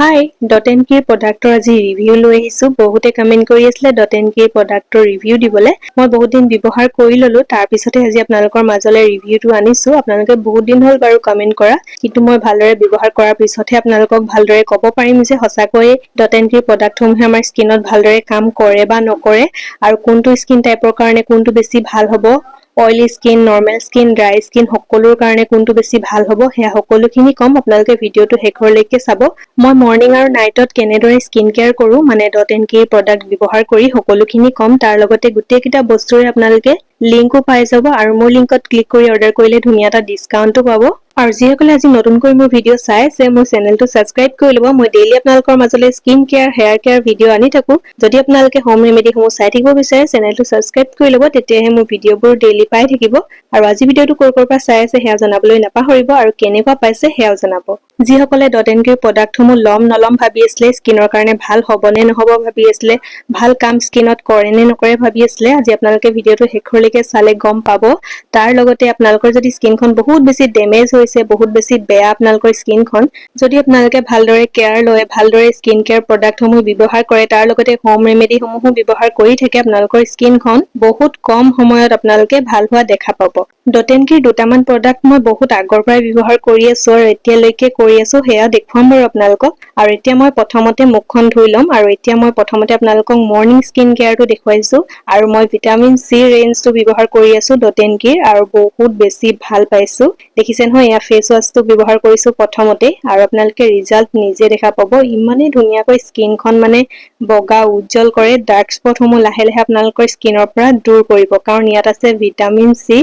হাই dot N কিৰ প্ৰডাক্টৰ আজি ৰিভিউ লৈ আহিছো বহুতে কমেন্ট কৰি আছিলে ডট এন কিৰ প্ৰডাক্টৰ ৰিভিউ দিবলে মই বহুত দিন ব্যৱহাৰ কৰি ললো তাৰ পিছতে আজি আপোনালোকৰ মাজলৈ ৰিভিউটো আনিছো আপোনালোকে বহুত দিন হ'ল বাৰু কমেন্ট কৰা কিন্তু মই ভালদৰে ব্যৱহাৰ কৰাৰ পিছতহে আপোনালোকক ভালদৰে ক'ব পাৰিম যে সঁচাকৈ ডট এন কিৰ প্ৰডাক্টসমূহে আমাৰ স্কিনত ভালদৰে কাম কৰে বা নকৰে আৰু কোনটো স্কিন টাইপৰ কাৰণে কোনটো বেছি ভাল হ'ব oily skin normal skin dry skin সকলোৰ কাৰণে কোনটো বেছি ভাল হ'ব হেয়া সকলোখিনি কম আপোনালোকে ভিডিওটো শেষৰলৈকে চাব মই মৰ্নিং আৰু নাইটত কেনেদৰে স্কিন কেয়াৰ কৰো মানে ডট এন কিৰ প্ৰডাক্ট ব্যৱহাৰ কৰি সকলোখিনি কম তাৰ লগতে গোটেইকেইটা বস্তুৰে আপোনালোকে লিংকো পাই যাব আৰু মোৰ লিংকত ক্লিক কৰি অৰ্ডাৰ কৰিলে ধুনীয়া এটা ডিসকাউন্টও পাব আৰু যিসকলে আজি নতুনকৈ মোৰ ভিডিও চাই আছে মোৰ চেনেলটো সাবস্ক্ৰাইব কৰি ল'ব মই ডেইলি আপোনালোকৰ মাজলৈ skin care hair care video আনি থাকো যদি আপোনালোকে হোম ৰেমেডিসমূহ চাই থাকিব বিচাৰে চেনেলটো সাবস্ক্ৰাইব কৰি ল'ব তেতিয়াহে মোৰ ভিডিওবোৰ ডেইলি পাই থাকিব আৰু আজি ভিডিওটো ক'ৰ পৰা চাই আছে হেয়া জনাবলৈ নাপাহৰিব আৰু কেনেকুৱা পাইছে হেয়াও জনাব যিসকলে ডট এন কিৰ প্ৰডাক্টসমূহ লম নলম ভাবি আছিলে স্কিনৰ কাৰণে ভাল হ'ব নে নহ'ব ভাবি আছিলে ভাল কাম স্কিনত কৰে নে নকৰে ভাবি আছিলে আজি আপোনালোকে ভিডিওটো শেষৰলৈকে চালে গম পাব তাৰ লগতে আপোনালোকৰ যদি স্কিনখন বহুত বেছি ডেমেজ হৈছে বহুত বেছি বেয়া আপোনালোকৰ স্কিনখন যদি আপোনালোকে ভালদৰে কেয়াৰ লয় ভালদৰে স্কিন কেয়াৰ প্ৰডাক্টসমূহ ব্যৱহাৰ কৰে তাৰ লগতে হোম ৰেমেডিসমূহো ব্যৱহাৰ কৰি থাকে আপোনালোকৰ স্কিনখন বহুত কম সময়ত আপোনালোকে ভাল হোৱা দেখা পাব ডট এন কিৰ দুটামান প্ৰডাক্ট মই বহুত আগৰ পৰাই ব্যৱহাৰ কৰি আছো আৰু এতিয়ালৈকে কৰি আছো হেয়া দেখুৱাম বাৰু আপোনালোকক আৰু এতিয়া মই প্ৰথমতে মুখখন ধুই লম আৰু এতিয়া মই প্ৰথমতে আপোনালোকক মৰ্নিং স্কিন কেয়াৰটো দেখুৱাইছো আৰু মই ভিটামিন সি ৰেঞ্জটো ব্যৱহাৰ কৰি আছো ডট এন কিৰ আৰু বহুত বেছি ভাল পাইছো দেখিছে নহয় এয়া ফেস ওয়াশটো ব্যৱহাৰ কৰিছো প্ৰথমতে আৰু আপোনালোকে ৰিজাল্ট নিজে দেখা পাব ইমানে ধুনীয়াকৈ স্কিনখন মানে বগা উজ্জ্বল কৰে ডাৰ্ক স্পটসমূহ লাহে লাহে আপোনালোকৰ স্কিনৰ পৰা দূৰ কৰিব কাৰণ ইয়াত আছে ভিটামিন সি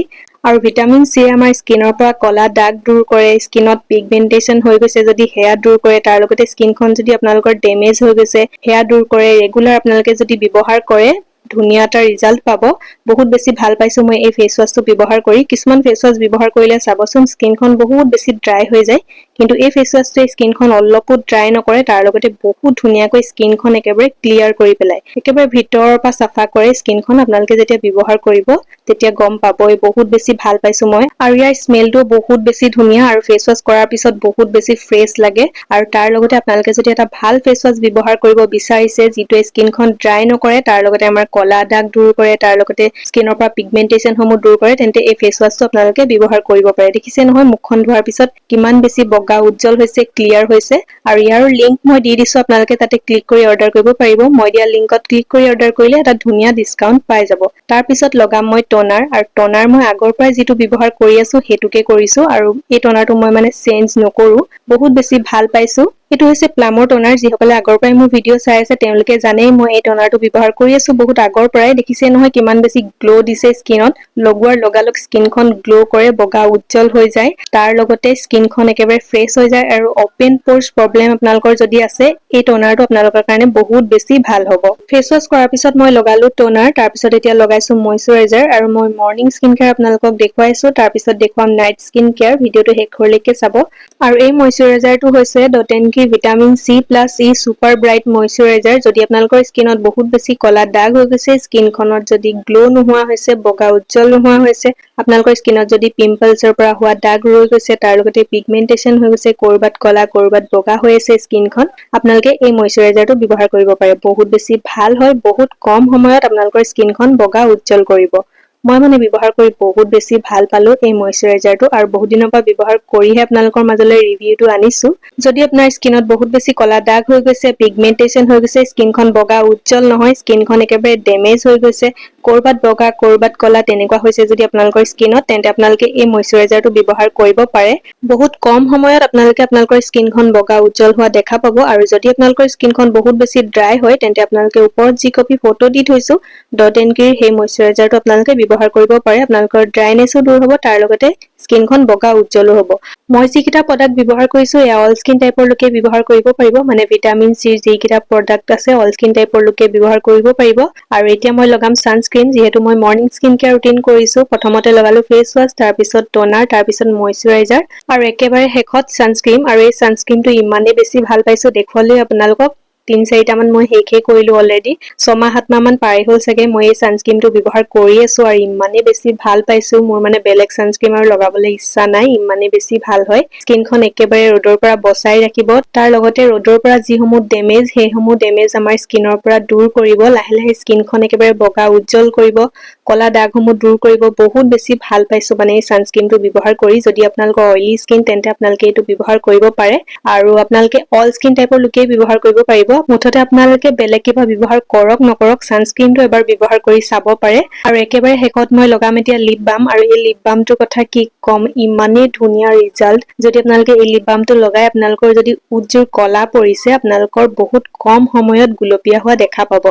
আৰু ভিটামিন সি আমাৰ স্কিনৰ পৰা কলা দাগ দূৰ কৰে স্কিনত পিগমেন্টেশন হৈ গৈছে যদি হেয়া দূৰ কৰে তাৰ লগতে স্কিনখন যদি আপোনালোকৰ ডেমেজ হৈ গৈছে হেয়া দূৰ কৰে ৰেগুলাৰ আপোনালোকে যদি ব্যৱহাৰ কৰে ধুনীয়া এটা ৰিজাল্ট পাব বহুত বেছি ভাল পাইছো মই এই ফেস ওয়াশটো ব্যৱহাৰ কৰি কিছুমান ফেস ওয়াশ ব্যৱহাৰ কৰিলে চাবচোন স্কিনখন বহুত বেছি ড্ৰাই হৈ যায় কিন্তু এই ফেস ওয়াশটোৱে স্কিনখন অলপো ড্ৰাই নকৰে তাৰ লগতে বহুত ধুনীয়াকৈ স্কিনখন একেবাৰে ক্লিয়াৰ কৰি পেলাই একেবাৰে ভিতৰৰ পৰা সাফা কৰে স্কিনখন আপোনালোকে যেতিয়া ব্যৱহাৰ কৰিব তেতিয়া গম পাবই বহুত বেছি ভাল পাইছো মই আৰু ইয়াৰ স্মেলটো বহুত বেছি ধুনীয়া আৰু ফেস ওয়াশ কৰাৰ পিছত বহুত বেছি ফ্ৰেছ লাগে আৰু তাৰ লগতে আপোনালোকে যদি এটা ভাল ফেস ওয়াশ ব্যৱহাৰ কৰিব বিচাৰিছে যিটো স্কিনখন ড্ৰাই নকৰে তাৰ লগতে আমাৰ কলা দাগ দূৰ কৰে তাৰ লগতে স্কিনৰ পৰা পিগমেন্টেশন সমূহ দূৰ কৰে তেন্তে এই ফেস ওয়াশটো আপোনালোকে ব্যৱহাৰ কৰিব পাৰে দেখিছে নহয় মুখখন ধোৱাৰ পিছত কিমান বেছি বগা উজ্জ্বল হৈছে ক্লিয়াৰ হৈছে আৰু ইয়াৰ লিংক মই দি দিছো আপোনালোকে তাতে ক্লিক কৰি অৰ্ডাৰ কৰিব পাৰিব মই দিয়া লিংকত ক্লিক কৰি অৰ্ডাৰ কৰিলে এটা ধুনীয়া ডিসকাউন্ট পাই যাব তাৰ পিছত লগাম মই টনাৰ আৰু টনাৰ মই আগৰ পৰাই যেটো ব্যৱহাৰ কৰি আছো হেতুকে কৰিছো আৰু এই টনাৰটো মই মানে চেঞ্জ নকৰো বহুত বেছি ভাল পাইছো এটো হৈছে প্লামৰ টনাৰ যিসকলে আগৰ পৰাই মোৰ ভিডিও চাই আছে তেওঁলোকে জানেই মই এই টনাৰটো ব্যৱহাৰ কৰি আছো বহুত আগৰ পৰাই দেখিছে নহয় কিমান বেছি গ্লো দিছে স্কিনত লগোৱাৰ লগালগ স্কিনখন গ্লো কৰে বগা উজ্জ্বল হৈ যায় তাৰ লগতে স্কিনখন একেবাৰে ফ্ৰেছ হৈ যায় আৰু ওপেন পোৰ্স প্ৰবলেম আপোনালোকৰ যদি আছে এই টনাৰটো আপোনালোকৰ কাৰণে বহুত বেছি ভাল হ'ব ফেস ওয়াশ কৰাৰ পিছত মই লগালো টনাৰ তাৰ পিছত এতিয়া লগাইছো ময়শ্চাৰাইজাৰ আৰু মই মৰ্নিং স্কিন কেয়াৰ আপোনালোকক দেখুৱাইছো তাৰ পিছত দেখুৱাম নাইট স্কিন কেয়াৰ ভিডিওটো শেষৰলৈকে চাব আৰু এই ময়শ্চাৰাইজাৰটো হৈছে ডট এন কি ভিটামিন সি plus E super bright moisturiser যদি আপোনালোকৰ স্কিনত বহুত বেছি কলা দাগ হৈ গৈছে স্কিনখনত যদি গ্লো নোহোৱা হৈছে বগা উজ্জ্বল নোহোৱা হৈছে আপোনালোকৰ স্কিনত যদি পিম্পলছৰ পৰা হোৱা দাগ ৰৈ গৈছে তাৰ লগতে পিগমেন্টেশন হৈ গৈছে কৰবাত কলা কৰবাত বগা হৈ আছে স্কিনখন আপোনালোকে এই ময়শ্চাৰাইজাৰটো ব্যৱহাৰ কৰিব পাৰে বহুত বেছি ভাল হয় বহুত কম সময়ত আপোনালোকৰ স্কিনখন বগা উজ্জ্বল কৰিব মই মানে ব্যৱহাৰ কৰি বহুত বেছি ভাল পালো এই ময়শ্চাৰাইজাৰটো আৰু বহুত দিনৰ পৰা ব্যৱহাৰ কৰিহে আপোনালোকৰ মাজলৈ ৰিভিউটো আনিছো যদি আপোনাৰ স্কিনত বহুত বেছি কলা দাগ হৈ গৈছে পিগমেন্টেশন হৈ গৈছে স্কিনখন বগা উজ্জ্বল নহয় স্কিনখন একেবাৰে ডেমেজ হৈ গৈছে কৰবাত বগা কৰবাত কলা তেনেকুৱা হৈছে যদি আপোনালোকৰ স্কিনত তেন্তে আপোনালোকে এই ময়শ্চাৰাইজাৰটো ব্যৱহাৰ কৰিব পাৰে বহুত কম সময়ত আপোনালোকে আপোনালোকৰ স্কিনখন বগা উজ্জ্বল হোৱা দেখা পাব আৰু যদি আপোনালোকৰ স্কিনখন বহুত বেছি ড্ৰাই হয় তেন্তে আপোনালোকে ওপৰত যি কপি ফটো দি থৈছো ডট এন কিৰ সেই ময়শ্চাৰাইজাৰটো আপোনালোকে ব্যৱহাৰ কৰিব পাৰে আপোনালোকৰ ড্ৰাইনেছো দূৰ হ'ব তাৰ লগতে স্কিনখন বগা উজ্জ্বলো হ'ব মই যিকিটা প্ৰডাক্ট ব্যৱহাৰ কৰিছো এয়া অল স্কিন টাইপৰ লোকে ব্যৱহাৰ কৰিব পাৰিব মানে ভিটামিন সি যিকিটা প্ৰডাক্ট আছে অল স্কিন টাইপৰ লোকে ব্যৱহাৰ কৰিব পাৰিব আৰু এতিয়া মই লগাম সানস্ক্ৰীন যেহেতু মই মৰ্নিং স্কিন কেয়াৰ ৰুটিন কৰিছো প্ৰথমতে লগালো ফেস ওয়াশ তাৰ পিছত টনাৰ তাৰ পিছত ময়শ্চাৰাইজাৰ আৰু একেবাৰে শেষত সানস্ক্ৰীন আৰু এই সানস্ক্ৰীনটো ইমানে বেছি ভাল পাইছো দেখুৱালে আপোনালোকক 3-4টা মান মই শেষে কৰিলো অলৰেডি 6-7 মাহ মান পাৰ হ'ল চাগে মই এই সানস্ক্ৰীমটো ব্যৱহাৰ কৰি আছো আৰু ইমানে বেছি ভাল পাইছো মোৰ মানে বেলেগ সানস্ক্ৰীম আৰু লগাবলৈ ইচ্ছা নাই ইমানে বেছি ভাল হয় স্কিনখন একেবাৰে ৰ'দৰ পৰা বচাই ৰাখিব তাৰ লগতে ৰ'দৰ পৰা যিসমূহ ডেমেজ সেইসমূহ ডেমেজ আমাৰ স্কিনৰ পৰা দূৰ কৰিব লাহে লাহে স্কিনখন একেবাৰে বগা উজ্জ্বল কৰিব কলা দাগসমূহ দূৰ কৰিব বহুত বেছি ভাল পাইছো মানে এই সানস্ক্ৰীমটো ব্যৱহাৰ কৰি যদি আপোনালোকৰ অইলি স্কিন তেন্তে আপোনালোকে এইটো ব্যৱহাৰ কৰিব পাৰে আৰু আপোনালোকে অল স্কিন টাইপৰ লোকে ব্যৱহাৰ কৰিব পাৰিব মুঠতে আপোনালোকে বেলেগ কিবা ব্যৱহাৰ কৰক নকৰক সানস্ক্ৰীমটো এবাৰ ব্যৱহাৰ কৰি চাব পাৰে আৰু একেবাৰে শেষত মই লগাম এতিয়া লিপ বাম আৰু এই লিপ বামটোৰ কথা কি কম ইমানেই ধুনীয়া ৰিজাল্ট যদি আপোনালোকে এই লিপ বামটো লগাই আপোনালোকৰ যদি উজ্জোৰ কলা পৰিছে আপোনালোকৰ বহুত কম সময়ত গুলপীয়া হোৱা দেখা পাব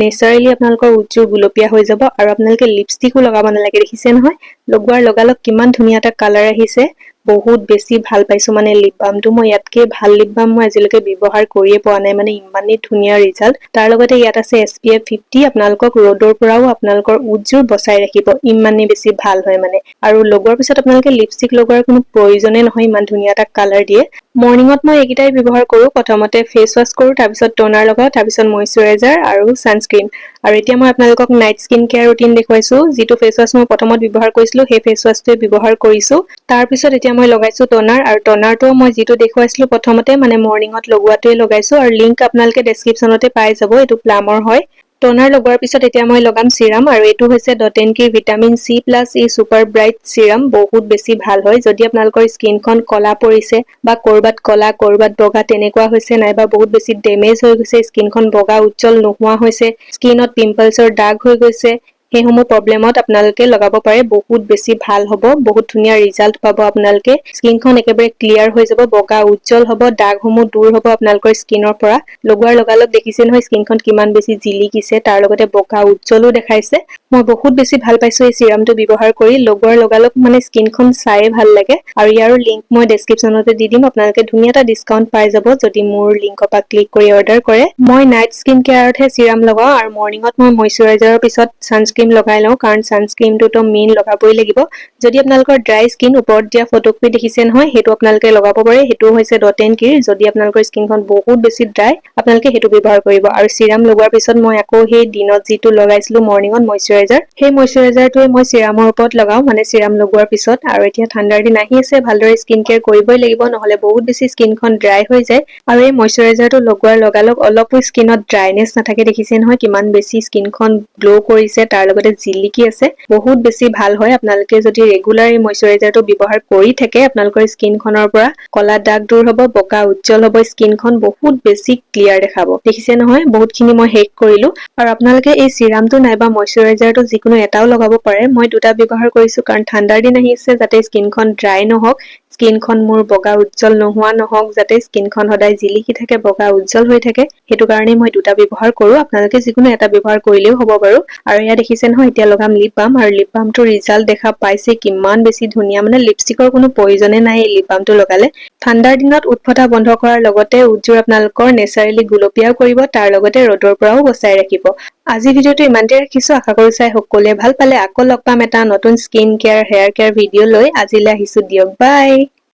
নেচাৰেলি আপোনালোকৰ উজ্জোৰ গুলপীয়া হৈ যাব আৰু আপোনালোকে লিপষ্টিকো লগাব নালাগে দেখিছে নহয় লগোৱাৰ লগালগ কিমান ধুনীয়া এটা কালাৰ আহিছে বহুত বেছি ভাল পাইছো মানে লিপ বামটো মই ইয়াতকে ভাল লিপ বাম মই আজিলৈকে ব্যৱহাৰ কৰিয়ে পোৱা নাই মানে ইমানেই ধুনীয়া ৰিজাল্ট তাৰ লগতে ইয়াত আছে SPF 50 আপোনালোকক ৰ'দৰ পৰাও আপোনালোকৰ উজ্জোৰ বচাই ৰাখিব ইমানেই বেছি ভাল হয় মানে আৰু লগোৱাৰ পিছত আপোনালোকে লিপষ্টিক লগোৱাৰ কোনো প্ৰয়োজনে নহয় ইমান ধুনীয়া এটা কালাৰ দিয়ে মৰ্নিংত মই এইকেইটাই ব্যৱহাৰ কৰো প্ৰথমতে ফেচ ৱাশ কৰো তাৰ পিছত টোনাৰ লগাও তাৰ পিছত ময়শ্চাৰাইজাৰ আৰু সানস্ক্ৰীম আৰু এতিয়া মই আপোনালোকক নাইট স্কিন কেয়াৰ ৰুটিন দেখুৱাইছো যিটো ফেচ ৱাশ মই প্ৰথমত ব্যৱহাৰ কৰিছিলো সেই ফেচ ৱাশটোৱে ব্যৱহাৰ কৰিছো তাৰ পিছত এতিয়া মই লগাইছো টোনাৰ আৰু টোনাৰটো মই যিটো দেখুৱাইছিলো প্ৰথমতে মানে মৰ্নিংত লগোৱাটোৱে লগাইছো আৰু লিংক আপোনালোকে ডেসক্ৰিপচনতে পাই যাব এইটো প্লামৰ হয় টোনাৰ লগোৱাৰ পিছত এতিয়া মই লগাম সিৰাম আৰু এইটো হৈছে ডটেনকি vitamin C plus E super bright সিৰাম বহুত বেছি ভাল হয় যদি আপোনালোকৰ স্কিনখন কলা পৰিছে বা কৰবাত কলা কৰবাত বগা তেনেকুৱা হৈছে নাইবা বহুত বেছি ডেমেজ হৈ গৈছে স্কিনখন বগা উজ্জ্বল নোহোৱা হৈছে স্কিনত পিম্পলছৰ দাগ হৈ গৈছে সেইসমূহ প্ৰবলেমত আপোনালোকে লগাব পাৰে বহুত বেছি ভাল হ'ব বহুত ধুনীয়া ৰিজাল্ট পাব আপোনালোকে স্কিনখন একেবাৰে ক্লিয়াৰ হৈ যাব বগা উজ্জ্বল হ'ব দাগসমূহ দূৰ হ'ব আপোনালোকৰ স্কিনৰ পৰা লগোৱাৰ লগালগ দেখিছে নহয় স্কিনখন কিমান বেছি জিলিকিছে তাৰ লগতে বগা উজ্জ্বলো দেখাইছে মই বহুত বেছি ভাল পাইছো এই সিৰামটো ব্যৱহাৰ কৰি লগোৱাৰ লগালগ মানে স্কিনখন চাই ভাল লাগে আৰু ইয়াৰ লিংক মই ডেসক্ৰিপচনতে দি দিম আপোনালোকে ধুনীয়া এটা ডিসকাউন্ট পাই যাব যদি মোৰ লিংকৰ পৰা ক্লিক কৰি অৰ্ডাৰ কৰে মই নাইট স্কিন কেয়াৰতহে সিৰাম লগাও আৰু মৰ্নিংত মই ময়শ্চাৰাইজাৰৰ পিছত সানস্ক্ৰীম লগাই লওঁ কাৰণ সানস্ক্ৰীমটোতো মেইন লগাবই লাগিব যদি আপোনালোকৰ ড্ৰাই স্কিন ওপৰত দিয়া ফটোকপি দেখিছে নহয় হেতু আপোনালোকে লগাব পাৰে হেতু হৈছে ডটেনকিৰ যদি আপোনালোকৰ স্কিনখন বহুত বেছি ড্ৰাই আপোনালোকে হেতু ব্যৱহাৰ কৰিব আৰু সিৰাম লগোৱাৰ পিছত মই আকৌ সেই দিনত যিটো লগাইছিলো মৰ্নিংত ময়শ্চাৰাইজাৰ সেই ময়শ্চাৰাইজাৰটোৱে মই সিৰামৰ ওপৰত লগাও মানে সিৰাম লগোৱাৰ পিছত আৰু এতিয়া ঠাণ্ডাৰ দিন আহি আছে ভালদৰে স্কিন কেয়াৰ কৰিবই লাগিব নহলে বহুত বেছি স্কিনখন ড্ৰাই হৈ যায় আৰু এই ময়শ্চাৰাইজাৰটো লগোৱাৰ লগালগ অলপো স্কিনত ড্ৰাইনেছ নাথাকে দেখিছে নহয় কিমান বেছি স্কিনখন গ্লো কৰিছে তাৰ লগতে জিলিকি আছে বহুত বেছি ভাল হয় আপোনালোকে যদি ৰেগুলাৰ এই ময়শ্চাৰাইজাৰটো ব্যৱহাৰ কৰি থাকে আপোনালোকৰ স্কিনখনৰ পৰা কলা দাগ দূৰ হ'ব বগা উজ্জ্বল হ'ব স্কিনখন বহুত বেছি ক্লিয়াৰ দেখাব দেখিছে নহয় বহুতখিনি মই শেষ কৰিলো আৰু আপোনালোকে এই সিৰামটো নাইবা ময়শ্চাৰাইজাৰটো যিকোনো এটাও লগাব পাৰে মই দুটা ব্যৱহাৰ কৰিছো কাৰণ ঠাণ্ডাৰ দিন আহি আছে যাতে স্কিনখন ড্ৰাই নহওক স্কিনখন মোৰ বগা উজ্জ্বল নোহোৱা নহওক যাতে স্কিনখন সদায় জিলিকি থাকে বগা উজ্জ্বল হৈ থাকে হেতু কাৰণে মই দুটা ব্যৱহাৰ কৰো আপোনালোকে যিকোনো এটা ব্যৱহাৰ কৰিলেও হ'ব বাৰু আৰু ইয়া দেখিছে নহয় এতিয়া লগাম লিপ বাম আৰু লিপ বামটো ৰিজাল্ট দেখা পাইছে কিমান বেছি ধুনীয়া মানে লিপষ্টিকৰ কোনো প্ৰয়োজনে নাই এই লিপ বামটো লগালে ঠাণ্ডাৰ দিনত উৎফটা বন্ধ কৰাৰ লগতে উজ্জোৰ আপোনালোকৰ নেচাৰেলি গুলপীয়াও কৰিব তাৰ লগতে ৰ'দৰ পৰাও বচাই ৰাখিব আজি ভিডিঅ'টো ইমানতে ৰাখিছো আশা কৰো চাই সকলোৱে ভাল পালে আকৌ লগ পাম এটা নতুন skin care hair care video' লৈ আজিলৈ আহিছো দিয়ক বাই